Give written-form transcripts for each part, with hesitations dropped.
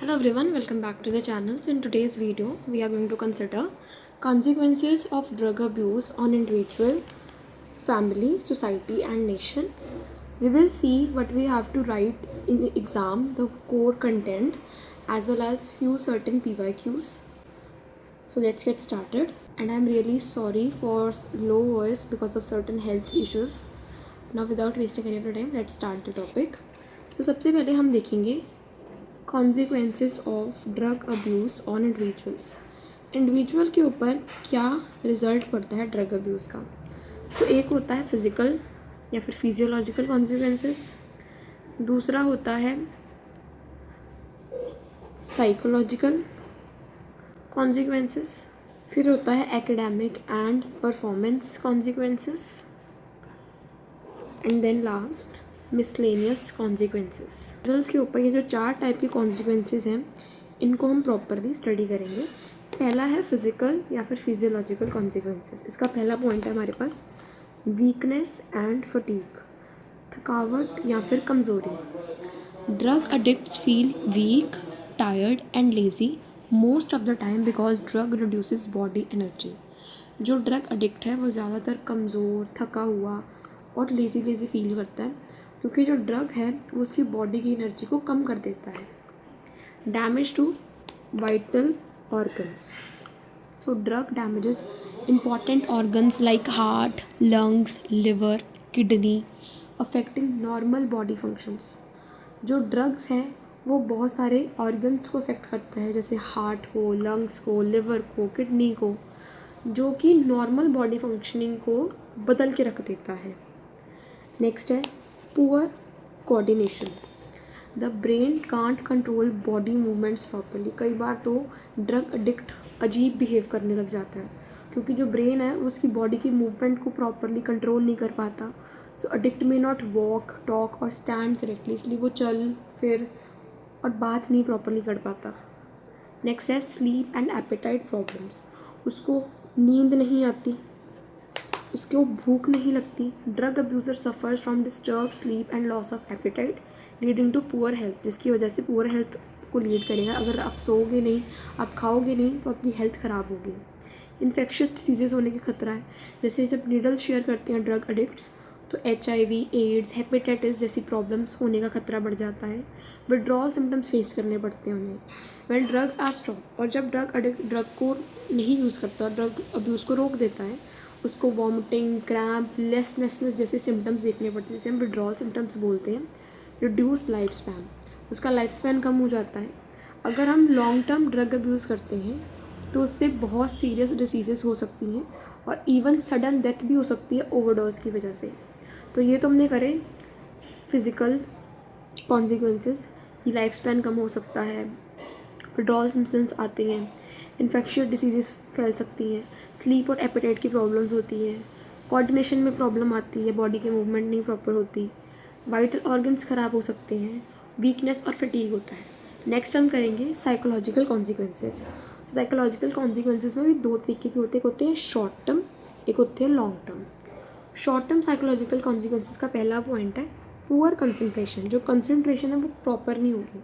Hello everyone, welcome back to the channel. So in today's video, we are going to consider consequences of drug abuse on individual, family, society and nation. We will see what we have to write in the exam, the core content as well as few certain PYQs. So let's get started. And I'm really sorry for low voice because of certain health issues. Now without wasting any of the time, let's start the topic. तो सबसे पहले हम देखेंगे consequences of drug abuse on individuals. Individual के ऊपर क्या result पड़ता है ड्रग अब्यूज़ का। तो एक होता है फिज़िकल या फिर फिजियोलॉजिकल कॉन्सिक्वेंसेस, दूसरा होता है साइकोलॉजिकल कॉन्सिक्वेंसेस, फिर होता है academic and performance consequences and then last miscellaneous consequences. Drugs के ऊपर ये जो 4 टाइप के कॉन्सिक्वेंसेस हैं इनको हम प्रॉपरली स्टडी करेंगे। पहला है फिज़िकल या फिर फिजियोलॉजिकल कॉन्सिक्वेंसेस। इसका पहला पॉइंट है हमारे पास वीकनेस एंड फटीग, थकावट या फिर कमज़ोरी। Drug addicts feel weak, tired and lazy most of the time because drug reduces body energy. जो ड्रग अडिक्ट है वो ज़्यादातर कमज़ोर, थका हुआ और लेज़ी फील करता है क्योंकि जो ड्रग है वो उसकी बॉडी की एनर्जी को कम कर देता है। Damage to vital organs. So drug damages important organs like heart, lungs, liver, kidney, affecting normal body functions. जो ड्रग्स हैं वो बहुत सारे ऑर्गन्स को अफेक्ट करता है, जैसे हार्ट को, लंग्स को, लिवर को, किडनी को, जो कि नॉर्मल बॉडी फंक्शनिंग को बदल के रख देता है। नेक्स्ट है poor coordination. The brain can't control body movements properly. कई बार तो ड्रग एडिक्ट अजीब बिहेव करने लग जाता है क्योंकि जो ब्रेन है वो उसकी बॉडी की मूवमेंट को प्रॉपरली कंट्रोल नहीं कर पाता। सो एडिक्ट में नॉट वॉक, टॉक और स्टैंड करेक्टली, इसलिए वो चल फिर और बात नहीं प्रॉपरली कर पाता। नेक्स्ट है स्लीप एंड एपेटाइट प्रॉब्लम्स। उसको नींद नहीं आती, उसको भूख नहीं लगती। Drug abuser suffer from disturb sleep and loss of appetite leading to poor health, जिसकी वजह से पुअर हेल्थ को लीड करेगा। अगर आप सोओगे नहीं, आप खाओगे नहीं तो आपकी हेल्थ ख़राब होगी। इन्फेक्शियस डिसीजेज़ होने की खतरा है, जैसे जब नीडल्स शेयर करते हैं ड्रग एडिक्ट्स तो HIV, एड्स, हेपेटाइटिस जैसी प्रॉब्लम्स होने का खतरा बढ़ जाता है। विड्रॉल सिम्टम्स फेस करने पड़ते हैं उन्हें व्हेन ड्रग्स आर स्टॉप। और जब ड्रग एडिक्ट ड्रग को नहीं यूज़ करता, ड्रग अब्यूज़ को रोक देता है, उसको वॉमिटिंग, क्रैम्प, लेसनेसनेस जैसे सिम्टम्स देखने पड़ते हैं, जिसे हम विड्रॉल सिम्टम्स बोलते हैं। रिड्यूस्ड लाइफ स्पैन, उसका लाइफ स्पैन कम हो जाता है। अगर हम लॉन्ग टर्म ड्रग अब्यूज़ करते हैं तो उससे बहुत सीरियस डिसीज़ेस हो सकती हैं और इवन सडन डेथ भी हो सकती है ओवरडोज की वजह से। तो ये तो हमने करे फिज़िकल कॉन्सिक्वेंसेस, ये लाइफ स्पैन कम हो सकता है, विड्रॉल सिम्टम्स आते हैं, इन्फेक्शियस डिसीज़ेस फैल सकती हैं, स्लीप और एपेटाइट की प्रॉब्लम्स होती हैं, कोऑर्डिनेशन में प्रॉब्लम आती है, बॉडी के मूवमेंट नहीं प्रॉपर होती, वाइटल ऑर्गन्स ख़राब हो सकते हैं, वीकनेस और फटीग होता है। नेक्स्ट हम करेंगे साइकोलॉजिकल कॉन्सिक्वेंसेस। साइकोलॉजिकल कॉन्सिक्वेंसेस में भी 2 तरीके के होते हैं, एक होते हैं शॉर्ट टर्म, एक होते हैं long term. Short term psychological consequences का पहला पॉइंट है पुअर कंसंट्रेशन। जो कंसंट्रेशन है वो प्रॉपर नहीं होगी।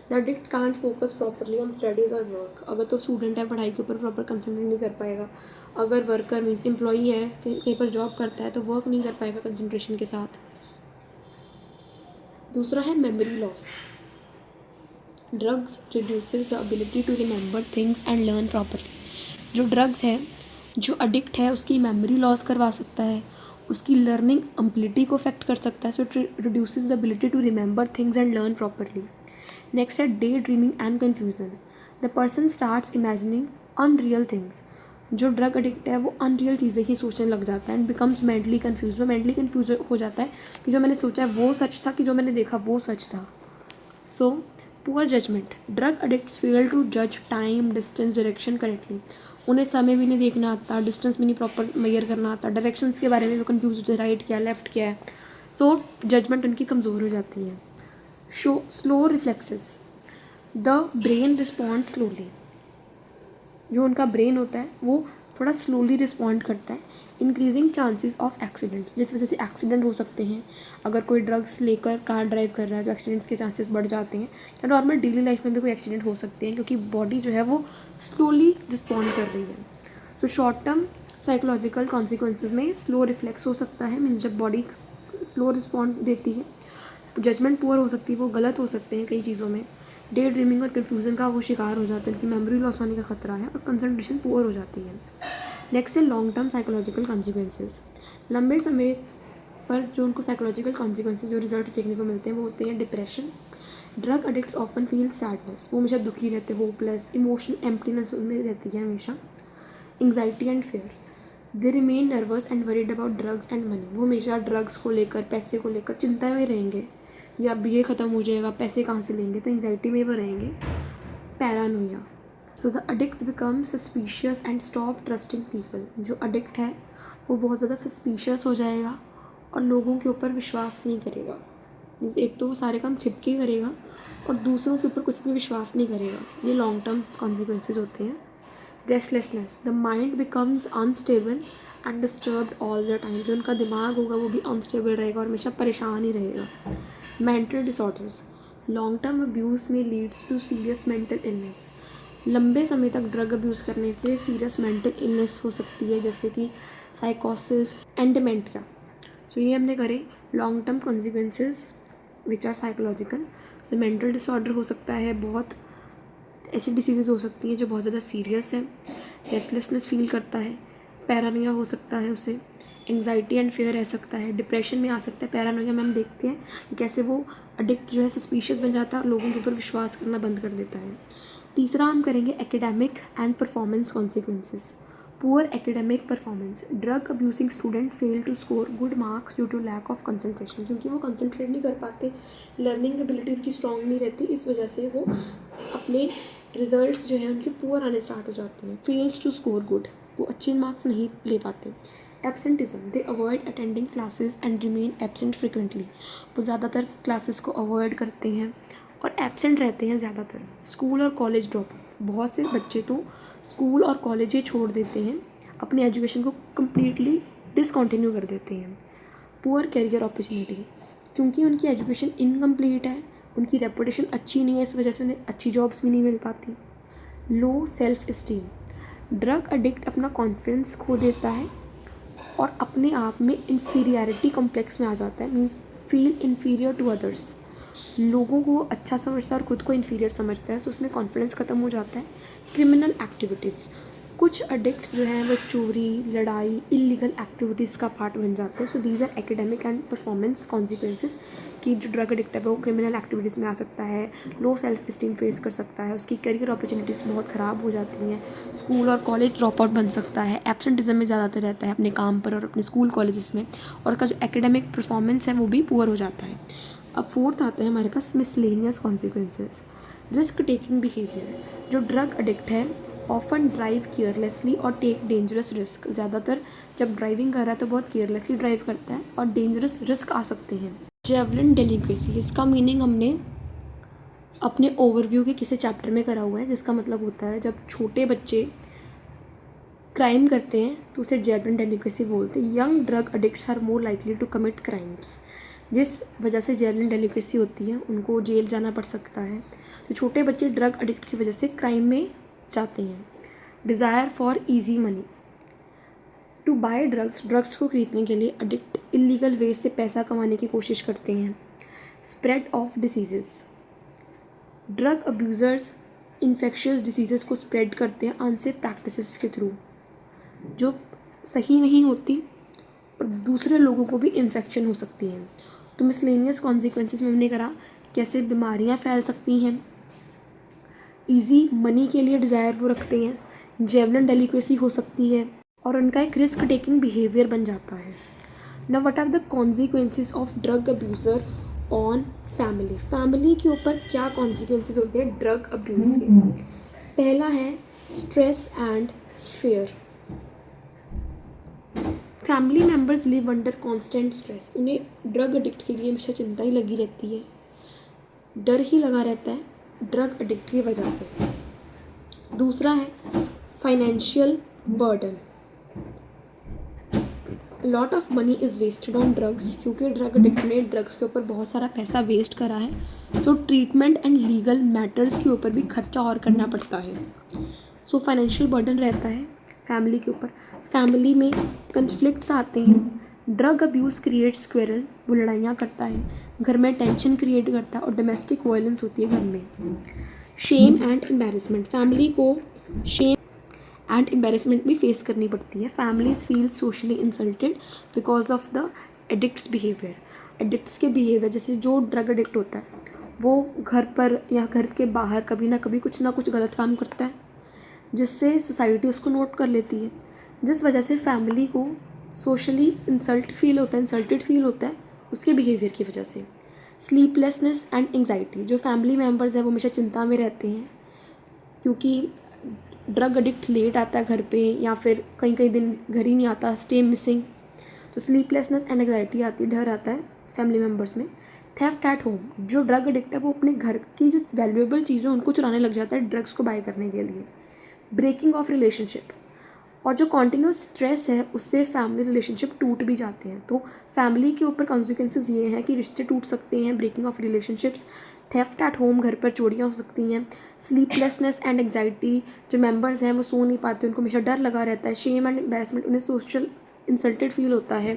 The addict can't focus properly on studies और वर्क। अगर तो स्टूडेंट है, पढ़ाई के ऊपर प्रॉपर कंसंट्रेट नहीं कर पाएगा। अगर वर्कर मीन्स एम्प्लॉई है, कहीं पर जॉब करता है, तो वर्क नहीं कर पाएगा कंसंट्रेशन के साथ। दूसरा है memory loss. Drugs reduces the ability to remember things and learn properly. जो ड्रग्स है, जो एडिक्ट है, उसकी मेमोरी लॉस करवा सकता है, उसकी लर्निंग एबिलिटी को अफेक्ट कर सकता है। So it reduces the ability to remember things and learn properly. Next है daydreaming and confusion. The person starts imagining unreal things. जो ड्रग एडिक्ट है वो अनरियल चीज़ें ही सोचने लग जाता है एंड बिकम्स मेंटली कन्फ्यूज। वो मेंटली कन्फ्यूज हो जाता है कि जो मैंने सोचा है वो सच था कि जो मैंने देखा वो सच था। So poor judgement. Drug addicts fail to जज टाइम, डिस्टेंस, डायरेक्शन करेक्टली। उन्हें समय भी नहीं देखना आता, डिस्टेंस भी नहीं प्रॉपर मेजर करना आता, डायरेक्शंस के बारे में वो कन्फ्यूज होते हैं, राइट क्या लेफ्ट क्या है। सो जजमेंट उनकी कमज़ोर हो जाती है। Slow reflexes. The brain respond slowly. जो उनका ब्रेन होता है वो थोड़ा स्लोली रिस्पॉन्ड करता है, इंक्रीजिंग चांसेस ऑफ एक्सीडेंट्स, जिस वजह से एक्सीडेंट हो सकते हैं। अगर कोई ड्रग्स लेकर कार ड्राइव कर रहा है तो एक्सीडेंट्स के चांसेस बढ़ जाते हैं, या नॉर्मल डेली लाइफ में भी कोई एक्सीडेंट हो सकते हैं क्योंकि बॉडी जो है वो स्लोली रिस्पॉन्ड कर रही है। तो शॉर्ट टर्म साइकोलॉजिकल कॉन्सिक्वेंसेज में स्लो रिफ्लेक्स हो सकता है, मीन्स जब बॉडी स्लो रिस्पॉन्ड देती है। जजमेंट पुअर हो सकती है, वो गलत हो सकते हैं कई चीज़ों में। डे ड्रीमिंग और कन्फ्यूज़न का वो शिकार हो जाते हैं, उनकी मेमोरी लॉस होने का खतरा है और कंसंट्रेशन पुअर हो जाती है। नेक्स्ट है लॉन्ग टर्म साइकोलॉजिकल कॉन्सिक्वेंसेज। लंबे समय पर जो उनको साइकोलॉजिकल कॉन्सिक्वेंसेज जो रिजल्ट देखने को मिलते हैं वो होते हैं depression. Drug addicts often feel sadness, वो हमेशा दुखी रहते, होपलेस, इमोशनल एम्प्टीनेस उनमें रहती है हमेशा। Anxiety and fair, they remain nervous and worried about drugs and money, वो हमेशा ड्रग्स को लेकर, पैसे को लेकर चिंता में रहेंगे कि अब ये ख़त्म हो जाएगा, पैसे कहाँ से लेंगे, तो एंग्जाइटी में वो रहेंगे। Paranoia, so the addict become suspicious and stop trusting people, जो एडिक्ट है वो बहुत ज़्यादा सस्पिशियस हो जाएगा और लोगों के ऊपर विश्वास नहीं करेगा। मीन्स एक तो वो सारे काम छिपके करेगा और दूसरों के ऊपर कुछ भी विश्वास नहीं करेगा। ये लॉन्ग टर्म कॉन्सिक्वेंसेज होते हैं। Restlessness, the mind becomes unstable and disturbed all the time, जो उनका दिमाग होगा वो भी अनस्टेबल रहेगा और हमेशा परेशान ही रहेगा। Mental disorders, long term abuse may leads to serious mental illness, लंबे समय तक ड्रग अब्यूज़ करने से सीरियस मेंटल इलनेस हो सकती है, जैसे कि साइकोसिस एंड डिमेंटिया। सो ये हमने करे long term consequences which are psychological. So mental disorder हो सकता है, बहुत ऐसी डिसीज़ेज़ हो सकती हैं जो बहुत ज़्यादा सीरियस है। रेस्टलेसनेस फील करता है, पैरानोया हो सकता है उसे, एंग्जाइटी एंड फेयर रह सकता है, डिप्रेशन में आ सकता है। पैरानोया में हम देखते हैं कि कैसे वो एडिक्ट जो है सस्पिशियस बन जाता है और लोगों के ऊपर विश्वास करना बंद कर देता है। तीसरा हम करेंगे academic and performance consequences. Poor academic performance, drug abusing student fail to score good marks due to lack of concentration, क्योंकि वो कंसंट्रेट नहीं कर पाते, लर्निंग एबिलिटी उनकी स्ट्रॉन्ग नहीं रहती, इस वजह से वो अपने रिजल्ट्स जो है उनके पुअर आने स्टार्ट हो जाते हैं। फेल्स टू स्कोर गुड, वो अच्छे मार्क्स नहीं ले पाते। Absenteeism, they avoid attending classes and remain absent frequently, वो ज़्यादातर क्लासेस को अवॉइड करते हैं और एब्सेंट रहते हैं ज़्यादातर। स्कूल और कॉलेज ड्रॉप, बहुत से बच्चे तो स्कूल और कॉलेज ही छोड़ देते हैं, अपनी एजुकेशन को कम्प्लीटली डिसकंटिन्यू कर देते हैं। पुअर करियर अपॉर्चुनिटी, क्योंकि उनकी एजुकेशन इनकम्प्लीट है, उनकी रेपुटेशन अच्छी नहीं है, इस वजह से उन्हें अच्छी जॉब्स भी नहीं मिल पाती। Low self esteem, drug addict अपना कॉन्फिडेंस खो देता है और अपने आप में इन्फीरियरिटी कॉम्प्लेक्स में आ जाता है, means feel inferior to others, लोगों को अच्छा समझता है और ख़ुद को इन्फीरियर समझता है, सो उसमें कॉन्फिडेंस ख़त्म हो जाता है। क्रिमिनल एक्टिविटीज़, कुछ एडिक्ट्स जो हैं वो चोरी, लड़ाई, इलीगल एक्टिविटीज़ का पार्ट बन जाते हैं। So these are academic and performance consequences, कि जो ड्रग एडिक्ट है वो क्रिमिनल एक्टिविटीज़ में आ सकता है, लो सेल्फ इस्टीम फेस कर सकता है, उसकी करियर अपॉर्चुनिटीज़ बहुत ख़राब हो जाती हैं, स्कूल और कॉलेज ड्रॉप आउट बन सकता है, एब्सेंटिज्म में ज़्यादातर रहता है अपने काम पर और अपने स्कूल कॉलेजेस में, और उसका जो एकेडमिक परफॉर्मेंस है वो भी पुअर हो जाता है। अब फोर्थ आता है हमारे पास miscellaneous consequences. Risk taking behaviour, जो ड्रग एडिक्ट है ऑफन ड्राइव केयरलेसली और टेक डेंजरस रिस्क, ज़्यादातर जब ड्राइविंग कर रहा है तो बहुत केयरलेसली ड्राइव करता है और डेंजरस रिस्क आ सकते हैं। जेवलिन डेलिक्वेसी, इसका मीनिंग हमने अपने ओवरव्यू के किसी चैप्टर में करा हुआ है, जिसका मतलब होता है जब छोटे बच्चे क्राइम करते हैं तो उसे जेवलिन डेलिक्वेसी बोलते हैं। Young drug addicts are more likely to commit crimes, जिस वजह से जेवलिन डेलिक्वेसी होती है उनको जेल जाना पड़ सकता है, तो छोटे बच्चे ड्रग एडिक्ट की वजह से क्राइम में जाते हैं। Desire for easy money, to buy drugs, drugs को खरीदने के लिए एडिक्ट इलीगल वे से पैसा कमाने की कोशिश करते हैं। Spread of diseases, drug abusers infectious disease को स्प्रेड करते हैं अनसेफ प्रैक्टिसेस के थ्रू, जो सही नहीं होती और दूसरे लोगों को भी इन्फेक्शन हो सकती है। तो मिसलेनियस कॉन्सिक्वेंसेस में हमने करा कैसे बीमारियां फैल सकती हैं, इजी मनी के लिए डिज़ायर वो रखते हैं, जेवलिन डेलिक्वेसी हो सकती है और उनका एक रिस्क टेकिंग बिहेवियर बन जाता है। Now what are the consequences of drug abuser on family, family के ऊपर क्या कॉन्सिक्वेंसेस होते हैं ड्रग अब्यूज़ के। पहला है stress and fair, family members live under constant stress, उन्हें ड्रग एडिक्ट के लिए हमेशा चिंता ही लगी रहती है, डर ही लगा रहता है ड्रग एडिक्ट की वजह से। दूसरा है financial burden, lot of money is wasted on drugs, क्योंकि ड्रग एडिक्ट ने ड्रग्स के ऊपर बहुत सारा पैसा वेस्ट करा है। So treatment and legal matters के ऊपर भी खर्चा और करना पड़ता है। सो फाइनेंशियल बर्डन रहता है फैमिली के ऊपर। फैमिली में कन्फ्लिक्ट्स आते हैं। ड्रग अब्यूज़ क्रिएट्स क्वेरल, वो लड़ाइयाँ करता है, घर में टेंशन क्रिएट करता है और डोमेस्टिक वायलेंस होती है घर में। शेम एंड एम्बेरसमेंट, फैमिली को शेम एंड एम्बेरसमेंट भी फेस करनी पड़ती है। Families feel socially insulted because of the addicts behaviour. Addicts के बिहेवियर, जैसे जो ड्रग एडिक्ट होता है वो घर पर या घर के बाहर कभी ना कभी कुछ ना कुछ गलत काम करता है, जिससे सोसाइटी उसको नोट कर लेती है, जिस वजह से फैमिली को सोशली इंसल्टेड फील होता है उसके बिहेवियर की वजह से। स्लीपलेसनेस एंड एंग्जाइटी, जो फैमिली मेम्बर्स हैं वो हमेशा चिंता में रहते हैं, क्योंकि ड्रग एडिक्ट लेट आता है घर पे या फिर कई दिन घर ही नहीं आता, स्टे मिसिंग, तो स्लीपलेसनेस एंड एंग्जाइटी आती है, डर आता है फैमिली मेम्बर्स में। थेफ्ट एट होम, जो ड्रग एडिक्ट है वो अपने घर की जो वैल्यूएबल चीज़ें उनको चुराने लग जाता है ड्रग्स को बाय करने के लिए। ब्रेकिंग ऑफ रिलेशनशिप, और जो कॉन्टीन्यूस स्ट्रेस है उससे फैमिली रिलेशनशिप टूट भी जाते हैं। तो फैमिली के ऊपर कॉन्सिक्वेंसेस ये हैं कि रिश्ते टूट सकते हैं, breaking of relationships, theft at home, घर पर चोरियाँ हो सकती हैं, स्लीपलेसनेस एंड एंग्जाइटी, जो मेंबर्स हैं वो सो नहीं पाते, उनको हमेशा डर लगा रहता है, शेम एंड एम्बेरसमेंट, उन्हें सोशल इंसल्टेड फील होता है,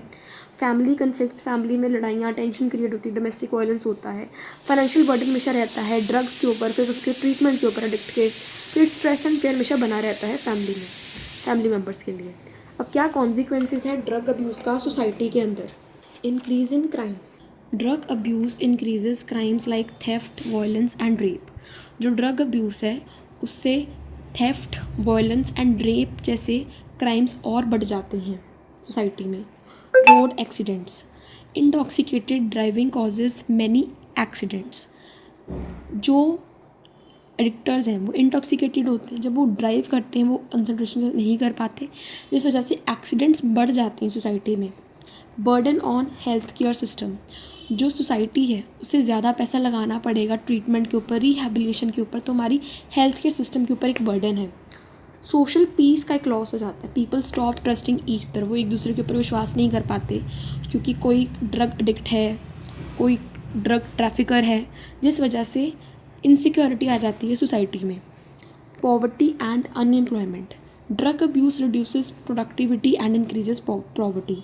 फैमिली कन्फ्लिक्ट्स, फैमिली में लड़ाइयाँ, टेंशन क्रिएट होती है, डोमेस्टिक वायलेंस होता है, फाइनेंशियल बर्डन हमेशा रहता है ड्रग्स के ऊपर, फिर उसके ट्रीटमेंट के ऊपर एडिक्ट के, फिर स्ट्रेस एंड फेयर हमेशा बना रहता है फैमिली मेम्बर्स के लिए। अब क्या कॉन्सिक्वेंसेस हैं ड्रग अब्यूज़ का सोसाइटी के अंदर? Increase in crime, drug abuse increases crimes like theft, violence and rape. जो ड्रग अब्यूज़ है उससे थेफ्ट, वायलेंस एंड रेप जैसे क्राइम्स और बढ़ जाते हैं सोसाइटी में। Road accidents, intoxicated driving causes many accidents. जो एडिक्टर्स हैं वो इंटॉक्सिकेटेड होते हैं, जब वो ड्राइव करते हैं वो कंसंट्रेशन नहीं कर पाते, जिस वजह से एक्सीडेंट्स बढ़ जाते हैं सोसाइटी में। Burden on health care system, जो सोसाइटी है उसे ज़्यादा पैसा लगाना पड़ेगा ट्रीटमेंट के ऊपर, रिहैबिलिटेशन के ऊपर, तो हमारी हेल्थ केयर सिस्टम के ऊपर एक बर्डन है। सोशल पीस का एक लॉस हो जाता है, people stop trusting each other, वो एक दूसरे के ऊपर विश्वास नहीं कर पाते, क्योंकि कोई ड्रग एडिक्ट है, कोई ड्रग ट्रैफिकर है, जिस वजह से इनसिक्योरिटी आ जाती है सोसाइटी में। Poverty and unemployment, drug abuse reduces productivity and increases poverty,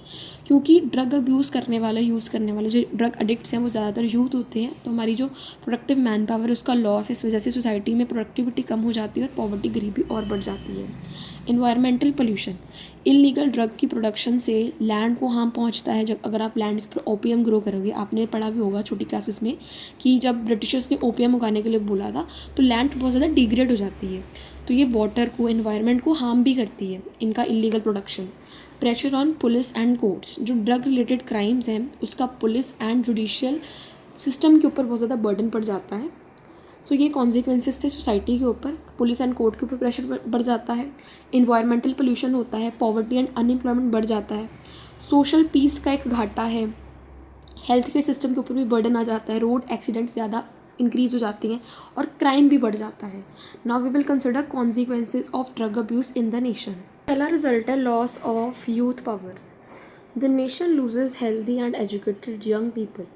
क्योंकि ड्रग अब्यूज़ करने वाले यूज़ करने वाले जो ड्रग एडिक्ट्स हैं वो ज़्यादातर यूथ होते हैं, तो हमारी जो प्रोडक्टिव मैन पावर है उसका लॉस है, इस वजह से सोसाइटी में प्रोडक्टिविटी कम हो जाती है और पॉवर्टी गरीबी और बढ़ जाती है। इन्वायरमेंटल पोल्यूशन, इलीगल ड्रग की प्रोडक्शन से लैंड को हार्म पहुंचता है। जब अगर आप लैंड के ऊपर ओपीएम ग्रो करोगे, आपने पढ़ा भी होगा छोटी क्लासेस में कि जब ब्रिटिशर्स ने ओपीएम उगाने के लिए बोला था तो लैंड बहुत ज़्यादा डिग्रेड हो जाती है, तो ये वाटर को, एनवायरनमेंट को हार्म भी करती है इनका illegal production. Pressure on police and courts, जो ड्रग रिलेटेड क्राइम्स हैं उसका पुलिस एंड जुडिशियल सिस्टम के ऊपर बहुत ज़्यादा बर्डन पड़ जाता है। सो ये कॉन्सिक्वेंसेस थे सोसाइटी के ऊपर, पुलिस एंड कोर्ट के ऊपर प्रेशर बढ़ जाता है, इन्वायरमेंटल पोल्यूशन होता है, पॉवर्टी एंड अनएम्प्लॉयमेंट बढ़ जाता है, सोशल पीस का एक घाटा है, हेल्थ केयर सिस्टम के ऊपर भी बर्डन आ जाता है, रोड एक्सीडेंट ज़्यादा इंक्रीज हो जाती हैं और क्राइम भी बढ़ जाता है। Now we will consider consequences of drug abuse in the nation. पहला रिजल्ट है loss of youth power. The nation loses healthy and educated young people.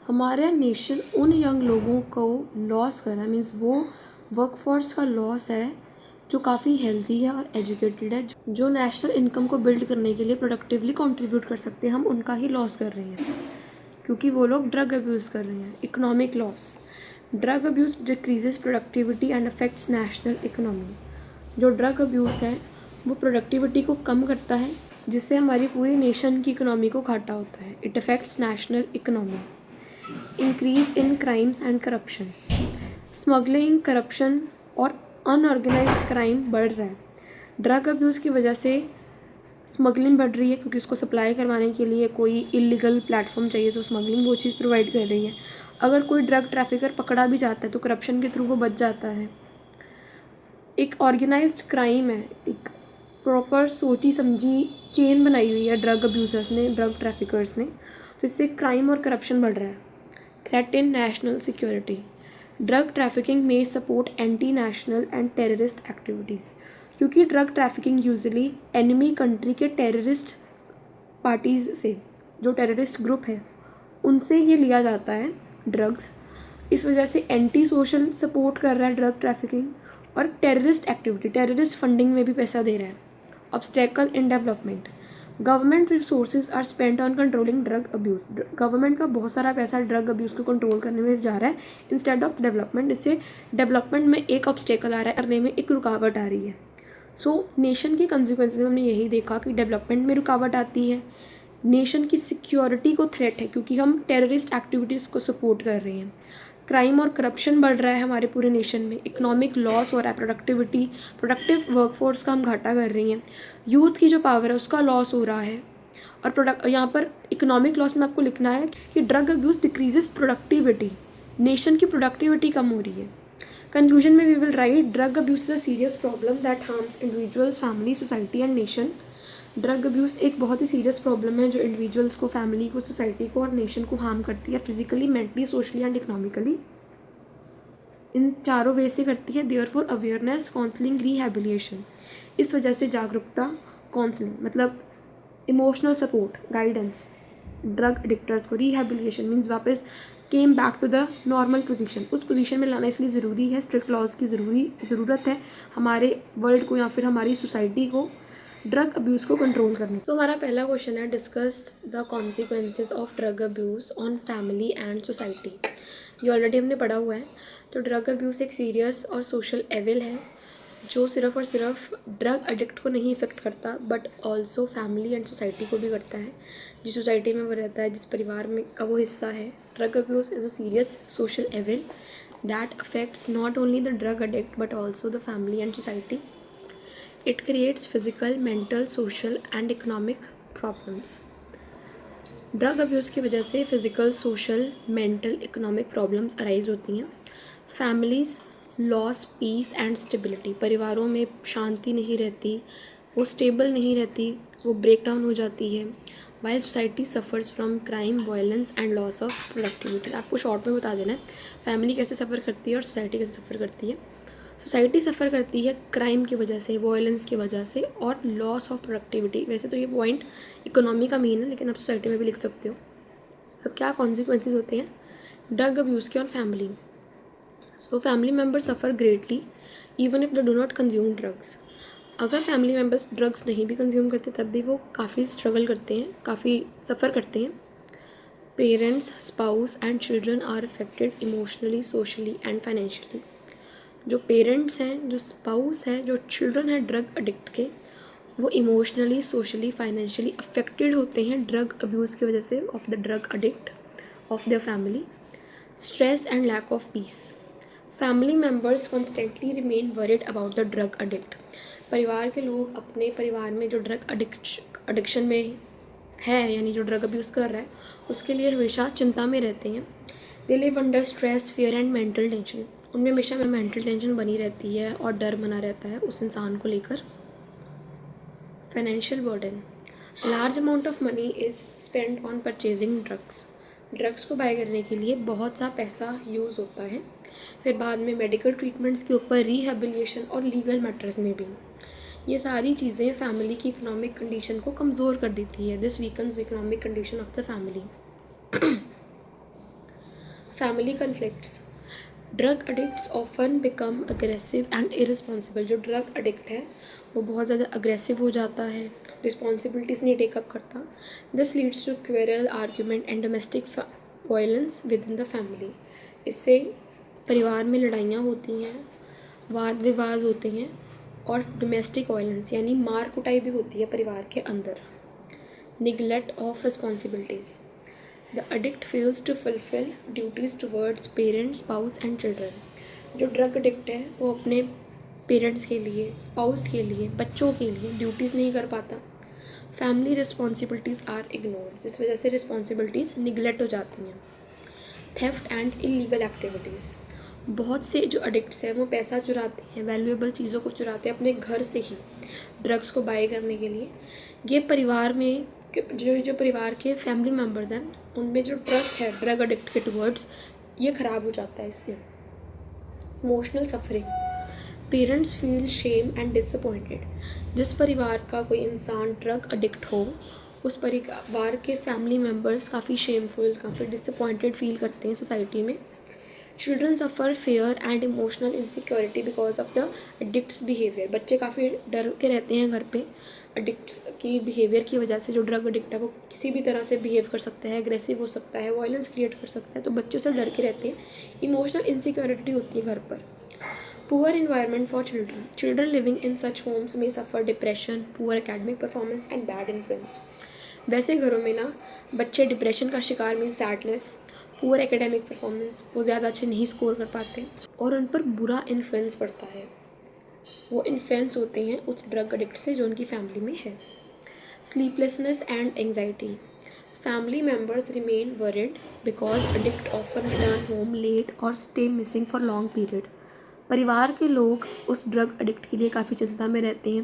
हमारा नेशन उन यंग लोगों को लॉस कर रहा है, मीन्स वो वर्कफोर्स का लॉस है जो काफ़ी हेल्दी है और एजुकेटेड है, जो नेशनल इनकम को बिल्ड करने के लिए प्रोडक्टिवली कंट्रीब्यूट कर सकते हैं, हम उनका ही लॉस कर रहे हैं क्योंकि वो लोग ड्रग अब्यूज़ कर रहे हैं। Economic loss, drug abuse decreases productivity and affects national economy. जो ड्रग अब्यूज़ है वो प्रोडक्टिविटी को कम करता है, जिससे हमारी पूरी नेशन की इकोनॉमी को घाटा होता है। It affects national economy. Increase in crimes and corruption, smuggling, corruption और अनऑर्गेनाइज्ड क्राइम बढ़ रहा है। ड्रग अब्यूज़ की वजह से स्मगलिंग बढ़ रही है, क्योंकि उसको सप्लाई करवाने के लिए कोई इलीगल प्लेटफॉर्म चाहिए, तो स्मगलिंग वो चीज़ प्रोवाइड कर रही है। अगर कोई ड्रग ट्रैफिकर पकड़ा भी जाता है तो करप्शन के थ्रू वो बच जाता है। एक ऑर्गेनाइज्ड क्राइम है, एक प्रॉपर सोची समझी चेन बनाई हुई है ड्रग अब्यूज़र्स ने, ड्रग ट्रैफिकर्स ने, तो इससे क्राइम और करप्शन बढ़ रहा है। Threat in national security, drug trafficking में support anti national and terrorist activities, क्योंकि drug trafficking usually enemy country के टेररिस्ट पार्टीज़ से, जो टेररिस्ट ग्रुप है उनसे ये लिया जाता है ड्रग्स। इस वजह से एंटी सोशल सपोर्ट कर रहा है ड्रग ट्रैफिकिंग, और टेररिस्ट एक्टिविटी, टेररिस्ट फंडिंग में भी पैसा दे रहा है। Obstacle in development, government resources are spent on controlling drug abuse. Government का बहुत सारा पैसा ड्रग अब्यूज़ को कंट्रोल करने में जा रहा है इंस्टेड ऑफ डेवलपमेंट। इससे डेवलपमेंट में एक ऑब्स्टेकल आ रहा है, करने में एक रुकावट आ रही है। सो नेशन के कंसिक्वेंसेज में हमने यही देखा कि डेवलपमेंट में रुकावट आती है, नेशन की सिक्योरिटी को थ्रेट है क्योंकि हम टेररिस्ट एक्टिविटीज़ को सपोर्ट कर रहे हैं। क्राइम और करप्शन बढ़ रहा है हमारे पूरे नेशन में, इकोनॉमिक लॉस हो रहा है, प्रोडक्टिव वर्कफोर्स का हम घाटा कर रही हैं, यूथ की जो पावर है उसका लॉस हो रहा है। और यहाँ पर इकोनॉमिक लॉस में आपको लिखना है कि drug abuse decreases productivity, nation की प्रोडक्टिविटी कम हो रही है। कंक्लूजन में we will write drug abuse is a serious problem that harms individuals, family, society and nation. Drug abuse एक बहुत ही सीरियस प्रॉब्लम है जो इंडिविजुअल्स को, फैमिली को, सोसाइटी को और नेशन को हार्म करती है, physically, mentally, socially and economically. इन चारों वे से करती है। देयरफॉर अवेयरनेस, काउंसलिंग, रिहैबिलिटेशन, इस वजह से जागरूकता, काउंसलिंग मतलब emotional support, guidance drug addicts को, रिहैबिलिटेशन मीन्स वापस came back to the normal position, उस पोजीशन में लाना इसलिए ज़रूरी है। स्ट्रिक्ट लॉज की ज़रूरत है हमारे वर्ल्ड को या फिर हमारी सोसाइटी को ड्रग अब्यूज़ को कंट्रोल करने। तो हमारा पहला क्वेश्चन है, discuss the consequences of drug abuse on family and society. ये ऑलरेडी हमने पढ़ा हुआ है। तो ड्रग अब्यूज़ एक सीरियस और सोशल एविल है जो सिर्फ और सिर्फ ड्रग एडिक्ट को नहीं इफेक्ट करता but also family and society को भी करता है, जिस सोसाइटी में वो रहता है, जिस परिवार में का वो हिस्सा है। Drug abuse is a serious social evil that affects not only the drug addict but also the family and society. It creates physical, mental, social and economic problems. Drug abuse की वजह से physical, social, mental, economic problems arise होती हैं. Families loss peace and stability, परिवारों में शांति नहीं रहती, वो स्टेबल नहीं रहती, वो ब्रेक डाउन हो जाती है. While society suffers from crime, violence and loss of productivity. आपको शॉर्ट में बता देना है फैमिली कैसे सफ़र करती है और सोसाइटी कैसे सफ़र करती है. सोसाइटी सफ़र करती है क्राइम की वजह से, वायलेंस की वजह से और लॉस ऑफ प्रोडक्टिविटी. वैसे तो ये पॉइंट इकोनॉमी का मेन है लेकिन आप सोसाइटी में भी लिख सकते हो. अब क्या कॉन्सिक्वेंसेज होते हैं ड्रग अब्यूज़ के on family. So family members suffer greatly even if they do not consume drugs. अगर फैमिली मेम्बर्स ड्रग्स नहीं भी कंज्यूम करते तब भी वो काफ़ी स्ट्रगल करते हैं, काफ़ी सफ़र करते हैं. Parents, spouse and children are affected emotionally, socially and financially. जो पेरेंट्स हैं, जो स्पाउस है, जो चिल्ड्रन है ड्रग एडिक्ट के, वो इमोशनली, सोशली, फाइनेंशियली अफेक्टेड होते हैं ड्रग अब्यूज़ की वजह से of the drug addict of their family. Stress and lack of peace. Family members constantly remain worried about the drug addict. परिवार के लोग अपने परिवार में जो ड्रग एडिक्शन में है यानी जो ड्रग अब्यूज़ कर रहा है उसके लिए हमेशा चिंता में रहते हैं. They live under stress, fear and mental tension. उनमें हमेशा मेंटल टेंशन बनी रहती है और डर बना रहता है उस इंसान को लेकर. Financial burden. Large amount of money is spend on purchasing drugs. Drugs को बाय करने के लिए बहुत सा पैसा यूज़ होता है. फिर बाद में मेडिकल ट्रीटमेंट्स के ऊपर, रिहैबिलिटेशन और लीगल मैटर्स में भी. ये सारी चीज़ें फैमिली की इकोनॉमिक कंडीशन को कमज़ोर कर देती है. This weakens economic condition of the family. Family conflicts. Drug addicts often become aggressive and irresponsible. जो ड्रग एडिक्ट है वो बहुत ज़्यादा अग्रेसिव हो जाता है, रिस्पॉन्सिबिलिटीज़ नहीं टेकअप करता. This leads to quarrel, argument and domestic violence within the family. इससे परिवार में लड़ाइयाँ होती हैं, वाद विवाद होते हैं और डोमेस्टिक वायलेंस यानी मार कुटाई भी होती है परिवार के अंदर. Neglect of responsibilities. The addict fails to fulfill duties towards parents, spouse and children. जो ड्रग एडिक्ट है वो अपने पेरेंट्स के लिए, स्पाउस के लिए, बच्चों के लिए ड्यूटीज़ नहीं कर पाता. फैमिली रिस्पॉन्सिबिलिटीज़ आर इग्नोर्ड, जिस वजह से रिस्पॉन्सिबिलिटीज़ निगलेक्ट हो जाती हैं. Theft and illegal activities. बहुत से जो एडिक्ट्स हैं वो पैसा चुराते हैं, वैल्यूएबल चीज़ों को चुराते हैं अपने घर से ही ड्रग्स को बाय करने के लिए. ये परिवार में जो परिवार के फैमिली मेम्बर्स हैं उनमें जो ट्रस्ट है ड्रग एडिक्ट के टुवर्ड्स ये ख़राब हो जाता है इससे. Emotional suffering. Parents feel shame and disappointed. जिस परिवार का कोई इंसान ड्रग एडिक्ट हो उस परिवार के फैमिली मेम्बर्स काफ़ी शेमफुल, काफ़ी डिसअपॉइंटेड फील करते हैं सोसाइटी में. Children suffer fair and emotional insecurity because of the addicts behaviour. बच्चे काफ़ी डर के रहते हैं घर पे एडिक्ट्स की बिहेवियर की वजह से. जो ड्रग एडिक्ट है वो किसी भी तरह से बिहेव कर सकता है, एग्रेसिव हो सकता है, वायलेंस क्रिएट कर सकता है, तो बच्चों से डर के रहते हैं. इमोशनल इनसिक्योरिटी होती है घर पर. Poor environment for children. Children living in such homes में suffer depression, poor academic performance and bad influence. वैसे घरों में ना बच्चे डिप्रेशन का शिकार mean sadness, poor academic performance, वो ज़्यादा अच्छे नहीं स्कोर कर पाते और उन पर बुरा इन्फ्लुएंस पड़ता है. वो इन्फ्लुएंस होते हैं उस ड्रग एडिक्ट से जो उनकी फैमिली में है. Sleeplessness and anxiety. Family members remain worried because addict often return home late और stay missing for long period. परिवार के लोग उस ड्रग एडिक्ट के लिए काफ़ी चिंता में रहते हैं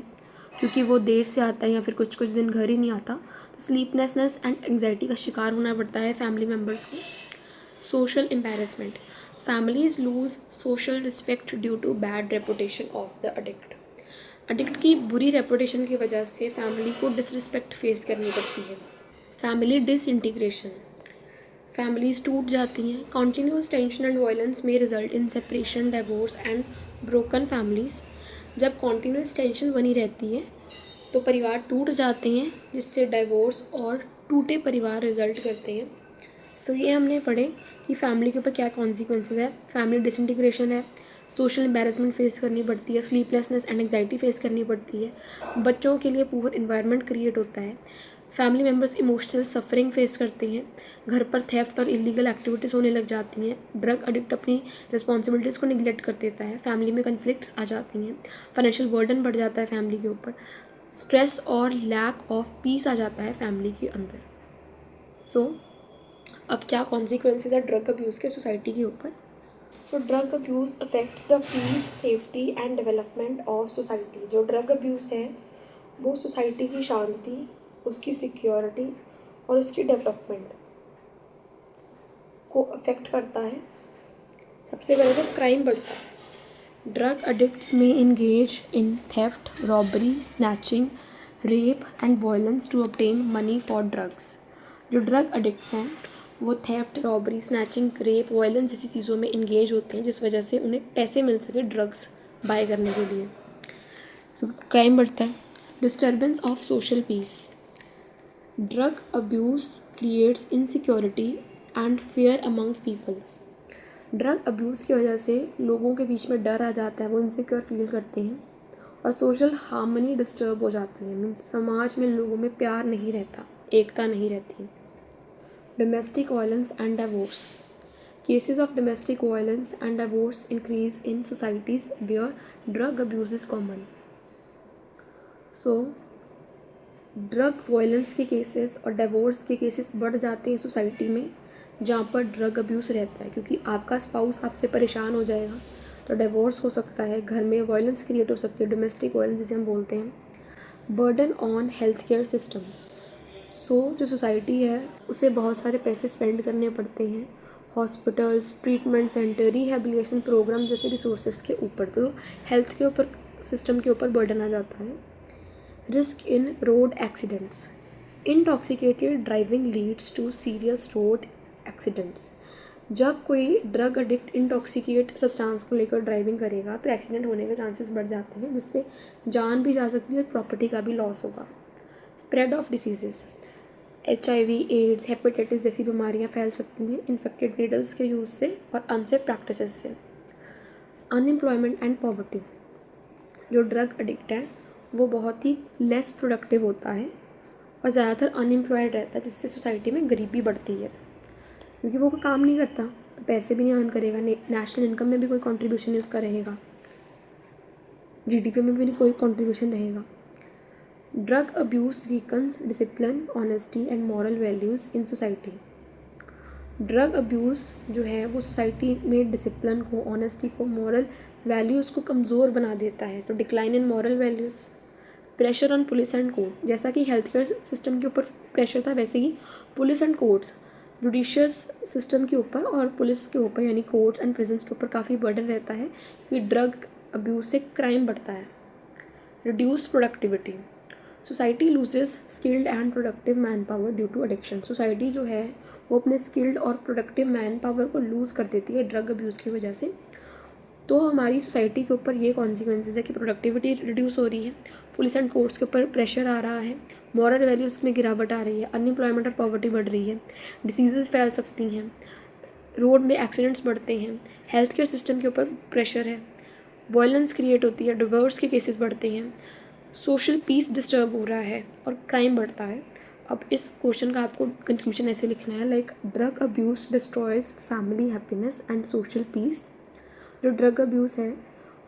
क्योंकि वो देर से आता है या फिर कुछ दिन घर ही नहीं आता. तो स्लीपलेसनेस एंड एंग्जाइटी का शिकार होना पड़ता है फैमिली मेम्बर्स को. Social embarrassment. Families lose social respect due to bad reputation of the addict. Addict की बुरी रेपुटेशन की वजह से फैमिली को डिसरिस्पेक्ट फेस करनी पड़ती है. Family disintegration. फैमिलीज टूट जाती हैं. कॉन्टीन्यूस टेंशन एंड वायलेंस में result in separation, divorce and broken families. जब कॉन्टीन्यूस टेंशन बनी रहती है तो परिवार टूट जाते हैं जिससे डिवोर्स और टूटे परिवार रिजल्ट करते हैं. सो ये हमने पढ़े कि फैमिली के ऊपर क्या कॉन्सिक्वेंसेस है. फैमिली डिसइंटीग्रेशन है, सोशल एम्बैरेसमेंट फेस करनी पड़ती है, स्लीपलेसनेस एंड एंग्जाइटी फेस करनी पड़ती है, बच्चों के लिए पुअर इन्वायरमेंट क्रिएट होता है, family members emotional suffering face करते हैं, घर पर थेफ्ट और इलीगल एक्टिविटीज़ होने लग जाती हैं, ड्रग एडिक्ट अपनी रिस्पॉन्सिबिलिटीज़ को निगलेक्ट कर देता है, फैमिली में कन्फ्लिक्ट्स आ जाती हैं, फाइनेंशियल बर्डन बढ़ जाता है फैमिली के ऊपर, स्ट्रेस और लैक ऑफ पीस आ जाता है फैमिली के अंदर. सो अब क्या कॉन्सिक्वेंसेस है ड्रग अब्यूज़ के सोसाइटी के ऊपर. So drug abuse affects the peace, safety and development of society. जो ड्रग अब्यूज़ है वो सोसाइटी की शांति, उसकी सिक्योरिटी और उसकी डेवलपमेंट को अफेक्ट करता है. सबसे पहले तो क्राइम बढ़ता है. ड्रग एडिक्ट्स में engage in theft, robbery, snatching, rape and violence to obtain money for drugs. जो ड्रग एडिक्ट्स हैं वो theft, robbery, snatching, rape, violence जैसी चीज़ों में इंगेज होते हैं जिस वजह से उन्हें पैसे मिल सके ड्रग्स बाय करने के लिए. तो क्राइम बढ़ता है. Disturbance of social peace. Drug abuse creates insecurity and fear among people. Drug abuse की वजह से लोगों के बीच में डर आ जाता है, वो इनसिक्योर फील करते हैं और सोशल हार्मनी डिस्टर्ब हो जाती है. मीन्स समाज में लोगों में प्यार नहीं रहता, एकता नहीं रहती. Domestic violence and divorce. Cases of domestic violence and divorce increase in societies where drug abuse is common. So, drug violence के केसेस और डिवोर्स के केसेस बढ़ जाते हैं सोसाइटी में जहाँ पर ड्रग अब्यूज़ रहता है क्योंकि आपका स्पाउस आपसे परेशान हो जाएगा तो डिवोर्स हो सकता है, घर में वायलेंस क्रिएट हो सकती है, डोमेस्टिक वायलेंस जिसे हम बोलते हैं. Burden on health care system. जो सोसाइटी है उसे बहुत सारे पैसे स्पेंड करने पड़ते हैं hospitals, treatment centre, rehabilitation programme जैसे रिसोर्सेज के ऊपर. तो हेल्थ के ऊपर, सिस्टम के ऊपर बर्डन आ जाता है. Risk in road accidents. Intoxicated driving leads to serious road accidents. जब कोई ड्रग एडिक्ट इंटॉक्सिकेट सब्सटेंस को लेकर ड्राइविंग करेगा तो एक्सीडेंट होने के चांसेस बढ़ जाते हैं जिससे जान भी जा सकती है और प्रॉपर्टी का भी लॉस होगा. Spread of diseases. HIV, AIDS, hepatitis जैसी बीमारियां फैल सकती हैं इन्फेक्टेड नीडल्स के यूज़ से और अनसेफ प्रैक्टिसेस से. Unemployment and poverty. जो ड्रग एडिक्ट है वो बहुत ही लेस प्रोडक्टिव होता है और ज़्यादातर अनएम्प्लॉयड रहता है जिससे सोसाइटी में गरीबी बढ़ती है क्योंकि वो कोई काम नहीं करता तो पैसे भी नहीं अर्न करेगा, नेशनल इनकम में भी कोई कंट्रीब्यूशन नहीं उसका रहेगा, GDP में भी नहीं कोई कंट्रीब्यूशन रहेगा. Drug abuse weakens discipline, honesty and moral values in society. Drug abuse जो है वो सोसाइटी में डिसिप्लिन को, ऑनेस्टी को, मॉरल वैल्यूज़ को कमज़ोर बना देता है. तो decline in moral values. Pressure on police and court. जैसा कि हेल्थ केयर सिस्टम के ऊपर प्रेशर था वैसे ही police and courts, judicious system के ऊपर और पुलिस के ऊपर यानी कोर्ट्स एंड प्रिजन्स के ऊपर काफ़ी बर्डन रहता है कि ड्रग अब्यूज़ से क्राइम बढ़ता है. Reduce productivity. Society loses skilled and productive manpower due to addiction. Society जो है वो अपने स्किल्ड और प्रोडक्टिव मैन पावर को लूज़ कर देती है ड्रग अब्यूज़ की वजह से। तो हमारी सोसाइटी के ऊपर ये कॉन्सिक्वेंसेस है कि प्रोडक्टिविटी रिड्यूस हो रही है, पुलिस एंड कोर्ट्स के ऊपर प्रेशर आ रहा है, मॉरल वैल्यूज़ में गिरावट आ रही है, अनएम्प्लॉयमेंट और पॉवर्टी बढ़ रही है, डिसीज़ेस फैल सकती हैं, रोड में एक्सीडेंट्स बढ़ते हैं, हेल्थ केयर सिस्टम के ऊपर प्रेशर है, वायलेंस क्रिएट होती है, डिवोर्स के केसेस बढ़ते हैं, सोशल पीस डिस्टर्ब हो रहा है और क्राइम बढ़ता है। अब इस क्वेश्चन का आपको कंक्लूजन ऐसे लिखना है like drug abuse destroys family happiness and social peace. जो ड्रग अब्यूज़ है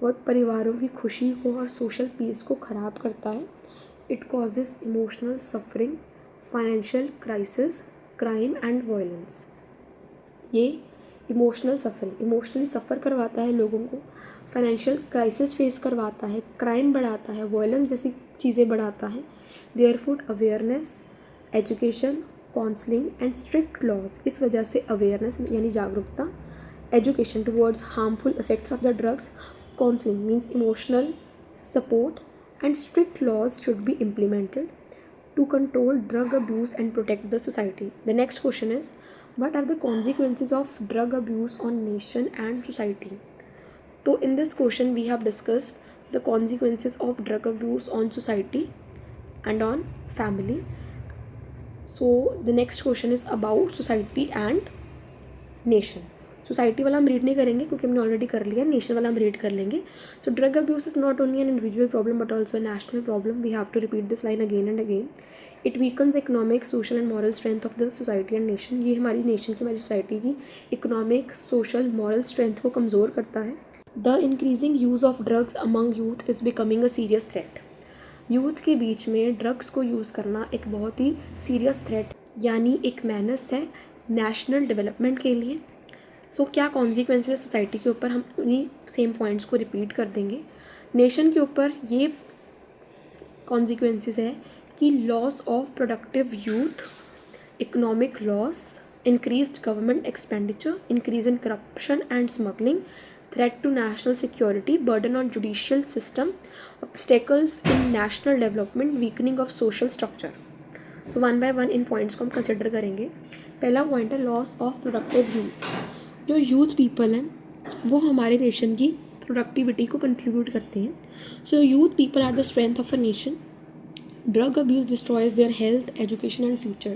वो परिवारों की खुशी को और सोशल पीस को ख़राब करता है। It causes emotional suffering, financial crisis, crime and violence. ये इमोशनल सफरिंग, इमोशनली सफ़र करवाता है लोगों को, फाइनेंशियल क्राइसिस फेस करवाता है, क्राइम बढ़ाता है, वायलेंस जैसी चीज़ें बढ़ाता है। Therefore awareness, education, counselling and strict laws. इस वजह से अवेयरनेस यानी जागरूकता, education towards harmful effects of the drugs, counselling means emotional support and strict laws should be implemented to control drug abuse and protect the society. The next question is, what are the consequences of drug abuse on nation and society? So in this question we have discussed the consequences of drug abuse on society and on family. So the next question is about society and nation. Society वाला हम read नहीं करेंगे क्योंकि हमने already कर लिया, nation वाला हम रीड कर लेंगे. So drug abuse is not only an individual problem but also a national problem. We have to repeat this line again and again. It weakens economic, social and moral strength of the society and nation. ये हमारी nation की, हमारी society की economic, social, moral strength को कमज़ोर करता है. The increasing use of drugs among youth is becoming a serious threat. Youth के बीच में ड्रग्स को यूज़ करना एक बहुत ही सीरियस थ्रेट यानी एक मेनास है नेशनल डेवलपमेंट के लिए. सो क्या कॉन्सिक्वेंसेस सोसाइटी के ऊपर, हम उन्हीं सेम पॉइंट्स को रिपीट कर देंगे. नेशन के ऊपर ये कॉन्सिक्वेंसेस है कि loss of productive youth, economic loss, increased government expenditure, increase in corruption and smuggling, threat to national security, burden on judicial system, obstacles in national development, weakening of social structure. So one by one इन points को हम consider करेंगे. पहला point है loss of productive youth. जो youth people हैं वो हमारे नेशन की प्रोडक्टिविटी को कंट्रीब्यूट करते हैं. So youth people are the strength of a nation. Drug abuse destroys their health, education and future.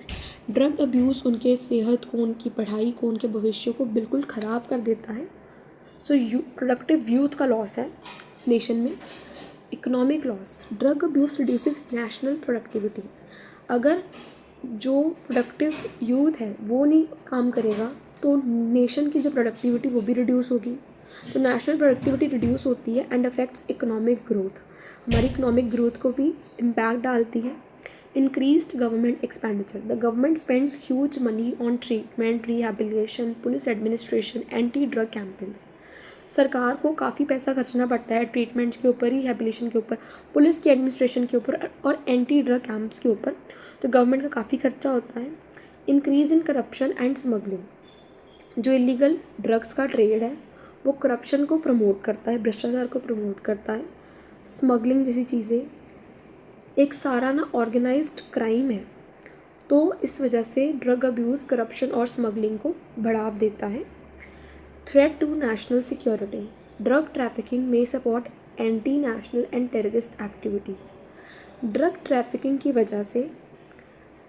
Drug abuse उनके सेहत को, उनकी पढ़ाई को, उनके भविष्य को बिल्कुल ख़राब कर देता है. सो प्रोडक्टिव यूथ का लॉस है नेशन में. Economic loss, drug abuse reduces national productivity. अगर जो प्रोडक्टिव यूथ है वो नहीं काम करेगा तो नेशन की जो प्रोडक्टिविटी वो भी रिड्यूस होगी. तो नेशनल प्रोडक्टिविटी रिड्यूस होती है एंड अफेक्ट्स इकोनॉमिक ग्रोथ. हमारी इकोनॉमिक ग्रोथ को भी इम्पैक्ट डालती है. Increased government expenditure. The government spends huge money on treatment, rehabilitation, police administration, anti drug campaigns. सरकार को काफ़ी पैसा खर्चना पड़ता है ट्रीटमेंट्स के ऊपर, रिहैबिलिटेशन के ऊपर, पुलिस की एडमिनिस्ट्रेशन के ऊपर और एंटी ड्रग कैंप्स के ऊपर. तो गवर्नमेंट का काफ़ी खर्चा होता है. Increase in corruption and smuggling. जो इलीगल ड्रग्स का ट्रेड है वो करप्शन को प्रमोट करता है, भ्रष्टाचार को प्रमोट करता है. स्मगलिंग जैसी चीज़ें एक सारा ना ऑर्गेनाइज्ड क्राइम है. तो इस वजह से ड्रग अब्यूज़, करप्शन और स्मगलिंग को बढ़ावा देता है. Threat to national security. Drug trafficking में support anti national and terrorist activities. Drug trafficking की वजह से